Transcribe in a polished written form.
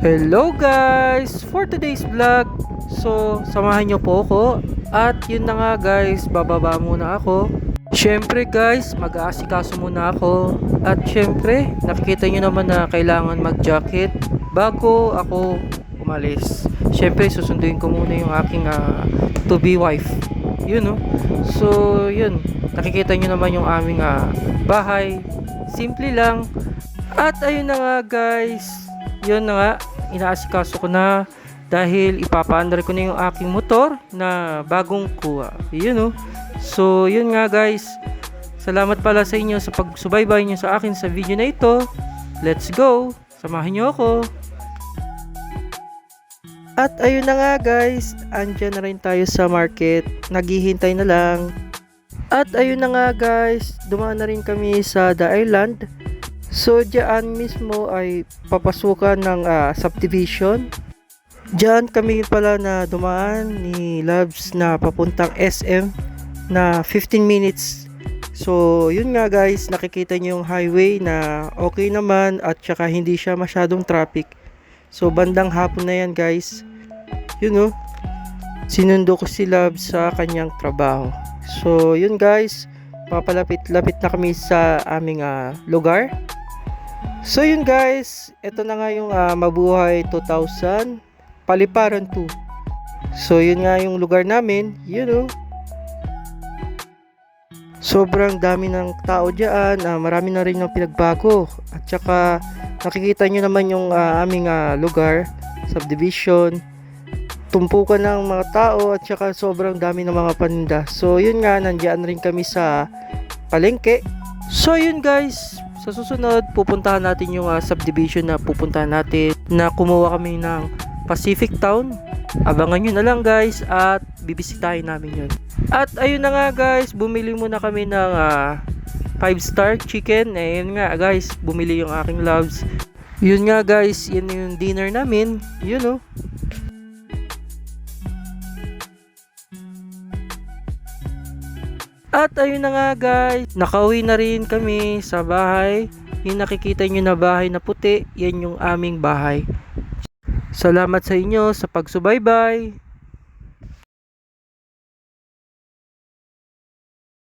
Hello guys! For today's vlog, so samahan nyo po ako. At yun na nga guys, bababa muna ako. Syempre guys, mag-aasikaso muna ako. At syempre, nakikita nyo naman na kailangan mag-jacket bago ako umalis. Syempre, susunduin ko muna yung aking to-be wife. Yun no. So yun, nakikita nyo naman yung aming bahay. Simple lang. At ayun na nga guys, yun na nga, inaasikaso ko na dahil ipapaandar ko na yung aking motor na bagong kuha. Yun oh. So yun nga guys, salamat pala sa inyo sa pagsubaybay nyo sa akin sa video na ito. Let's go, samahan nyo ako. At ayun na nga guys, andyan na rin tayo sa market, naghihintay na lang. At ayun na nga guys, dumaan na rin kami sa The Island. So diyan mismo ay papasukan ng subdivision. Diyan kami pala na dumaan ni Labs na papuntang SM na 15 minutes. So yun nga guys, nakikita niyo yung highway na okay naman at saka hindi siya masyadong traffic. So bandang hapon na yan guys. Yun oh, sinundo ko si Labs sa kanyang trabaho. So yun guys, papalapit-lapit na kami sa aming lugar. So yun guys, ito na nga yung Mabuhay 2000 Paliparan 2. So yun nga yung lugar namin, you know. Sobrang dami ng tao dyan, marami na rin ng pinagbago. At saka nakikita nyo naman yung aming lugar, subdivision. Tumpukan ng mga tao at saka sobrang dami ng mga paninda. So yun nga, nandiyan rin kami sa palengke. So yun guys, sa susunod pupuntahan natin yung subdivision na pupuntahan natin, na kumuha kami ng Pacific Town. Abangan nyo na lang guys at bibisitahin namin yun. At ayun na nga guys, bumili muna kami ng 5-star chicken. Ayun nga guys, bumili yung aking Loves. Yun nga guys, yun yung dinner namin. Yun oh. At ayun na nga guys, nakauwi na rin kami sa bahay. Yung nakikita nyo na bahay na puti, yan yung aming bahay. Salamat sa inyo sa pagsubaybay.